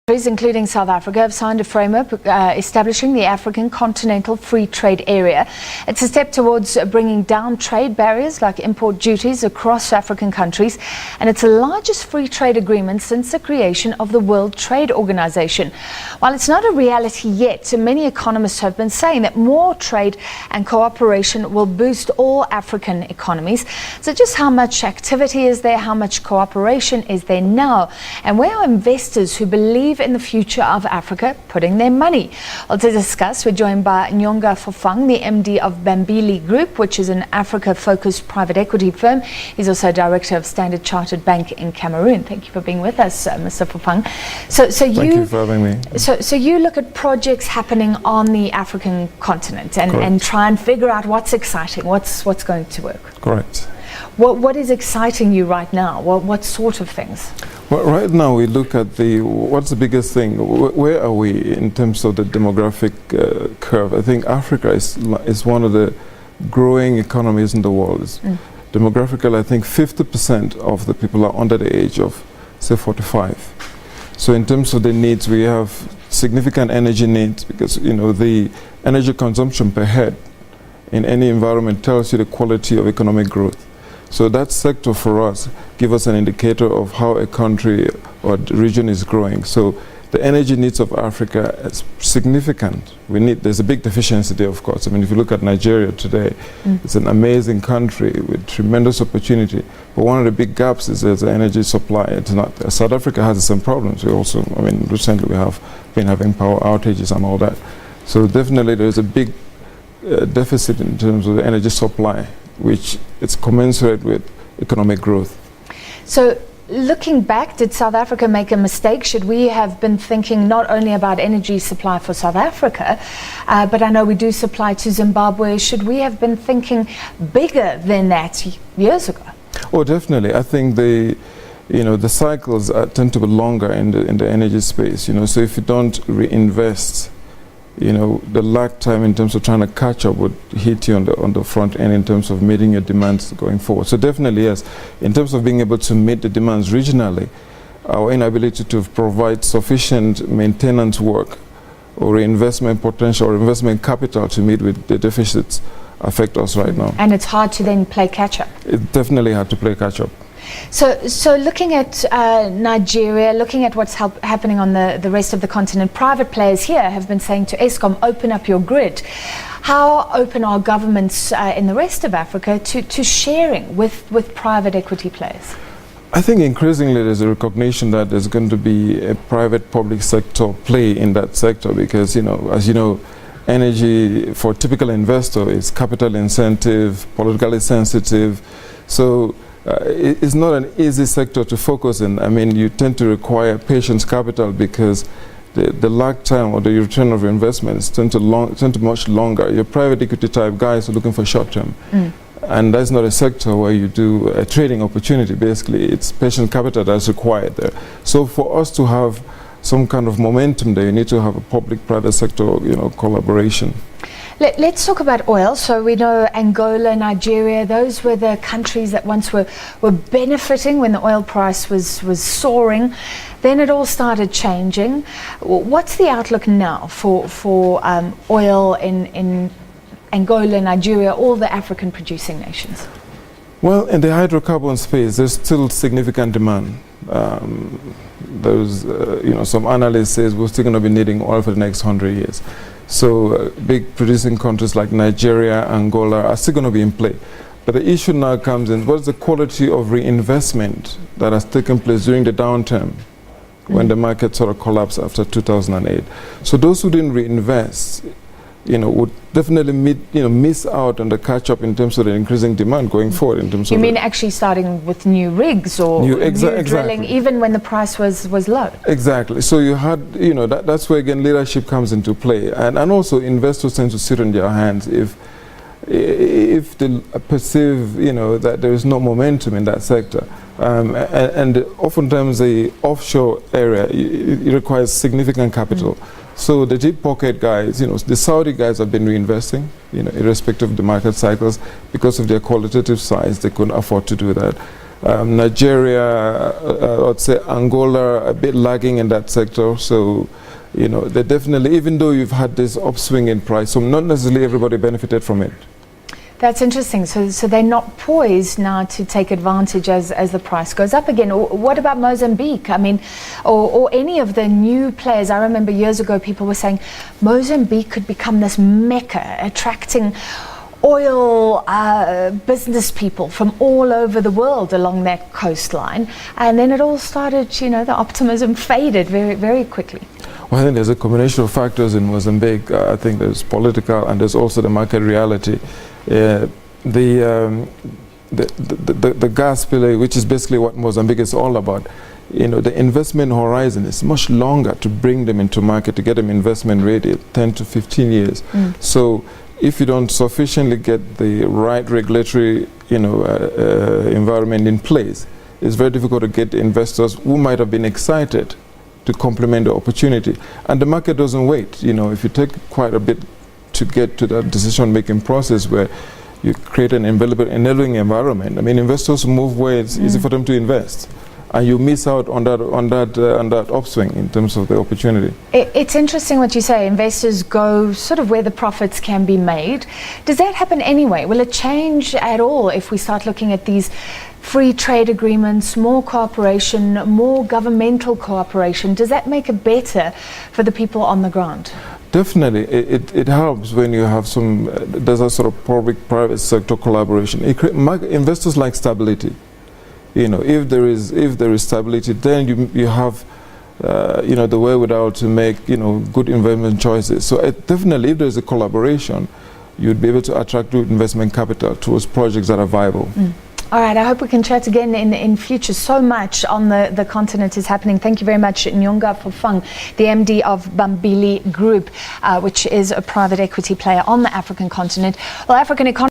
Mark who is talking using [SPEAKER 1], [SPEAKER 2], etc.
[SPEAKER 1] Countries, including South Africa, have signed a framework establishing the African Continental Free Trade Area. It's a step towards bringing down trade barriers like import duties across African countries, and it's the largest free trade agreement since the creation of the World Trade Organization. While it's not a reality yet, many economists have been saying that more trade and cooperation will boost all African economies. So just how much activity is there, how much cooperation is there now, and where are investors who believe in the future of Africa putting their money? Well, to discuss, we're joined by Nyonga Fofang, the MD of Bambili Group, which is an Africa-focused private equity firm. He's also director of Standard Chartered Bank in Cameroon. Thank you for being with us, Mr. Fofang.
[SPEAKER 2] Thank you for having me.
[SPEAKER 1] So you look at projects happening on the African continent and try and figure out what's exciting, what's going to work.
[SPEAKER 2] Correct.
[SPEAKER 1] What is exciting you right now? What sort of things?
[SPEAKER 2] Well, right now we look at what's the biggest thing? Where are we in terms of the demographic curve? I think Africa is one of the growing economies in the world. Demographically, I think 50% of the people are under the age of, say, 45. So in terms of the needs, we have significant energy needs because, you know, the energy consumption per head in any environment tells you the quality of economic growth. So that sector for us gives us an indicator of how a country or region is growing. So the energy needs of Africa is significant. There's a big deficiency there, of course. I mean, if you look at Nigeria today, it's an amazing country with tremendous opportunity. But one of the big gaps is there's the energy supply. It's not, South Africa has some problems. We also, I mean, recently we have been having power outages and all that. So definitely there's a big deficit in terms of the energy supply, which is commensurate with economic growth.
[SPEAKER 1] So looking back, did South Africa make a mistake? Should we have been thinking not only about energy supply for South Africa, but I know we do supply to Zimbabwe. Should we have been thinking bigger than that years ago?
[SPEAKER 2] Oh, definitely. I think the cycles tend to be longer in the energy space. So if you don't reinvest, the lag time in terms of trying to catch up would hit you on the front end in terms of meeting your demands going forward. So definitely, yes, in terms of being able to meet the demands regionally, our inability to provide sufficient maintenance work or reinvestment potential or investment capital to meet with the deficits affect us right now.
[SPEAKER 1] And it's hard to then play catch up.
[SPEAKER 2] It definitely had to play catch up.
[SPEAKER 1] So looking at Nigeria, looking at what's happening on the rest of the continent, private players here have been saying to Eskom, open up your grid. How open are governments in the rest of Africa to sharing with private equity players?
[SPEAKER 2] I think increasingly there's a recognition that there's going to be a private-public sector play in that sector because, as you know, energy for a typical investor is capital incentive, politically sensitive. So it's not an easy sector to focus in. I mean, you tend to require patience capital because the lag time or the return of your investments tend to much longer. Your private equity type guys are looking for short term. And that's not a sector where you do a trading opportunity. Basically, it's patient capital that's required there. So for us to have some kind of momentum there, you need to have a public-private sector, collaboration.
[SPEAKER 1] Let's talk about oil. So we know Angola, Nigeria, those were the countries that once were benefiting when the oil price was soaring. Then it all started changing. What's the outlook now for oil in Angola, Nigeria, all the African producing nations?
[SPEAKER 2] Well, in the hydrocarbon space, there's still significant demand. There's, some analysts say we're still going to be needing oil for the next 100 years. So big producing countries like Nigeria, Angola are still going to be in play. But the issue now comes in, what's the quality of reinvestment that has taken place during the downturn when the market sort of collapsed after 2008? So those who didn't reinvest, would definitely miss out on the catch-up in terms of the increasing demand going forward. In terms
[SPEAKER 1] you
[SPEAKER 2] of
[SPEAKER 1] mean actually starting with new rigs or new drilling, even when the price was low? Exactly.
[SPEAKER 2] So you had, that's where again leadership comes into play, and also investors tend to sit on their hands if they perceive, that there is no momentum in that sector. And oftentimes the offshore area, it requires significant capital. So the deep pocket guys, the Saudi guys have been reinvesting, irrespective of the market cycles, because of their qualitative size, they couldn't afford to do that. Nigeria, I'd say Angola, a bit lagging in that sector. So, you know, they definitely, even though you've had this upswing in price, so not necessarily everybody benefited from it.
[SPEAKER 1] That's interesting. So they're not poised now to take advantage as the price goes up again. Or what about Mozambique? I mean, or any of the new players? I remember years ago people were saying Mozambique could become this mecca, attracting oil business people from all over the world along that coastline. And then it all started, you know, the optimism faded very, very quickly.
[SPEAKER 2] Well, I think there's a combination of factors in Mozambique. I think there's political and there's also the market reality. The gas pillar, which is basically what Mozambique is all about, you know, the investment horizon is much longer to bring them into market, to get them investment ready, 10 to 15 years. So if you don't sufficiently get the right regulatory, you know, environment in place, it's very difficult to get investors who might have been excited to complement the opportunity. And the market doesn't wait. You know, if you take quite a bit to get to that decision-making process where you create an enabling environment. I mean, investors move where it's easy for them to invest, and you miss out on that upswing in terms of the opportunity.
[SPEAKER 1] It's interesting what you say. Investors go sort of where the profits can be made. Does that happen anyway? Will it change at all if we start looking at these free trade agreements, more cooperation, more governmental cooperation? Does that make it better for the people on the ground?
[SPEAKER 2] Definitely, it helps when you have some, there's a sort of public-private sector collaboration. Investors like stability. You know, if there is stability, then you have, you know, the wherewithal to make, you know, good investment choices. So definitely, if there's a collaboration, you'd be able to attract good investment capital towards projects that are viable.
[SPEAKER 1] All right, I hope we can chat again in future. So much on the continent is happening. Thank you very much, Nyonga Fofang, the MD of Bambili Group, which is a private equity player on the African continent. Well, African economy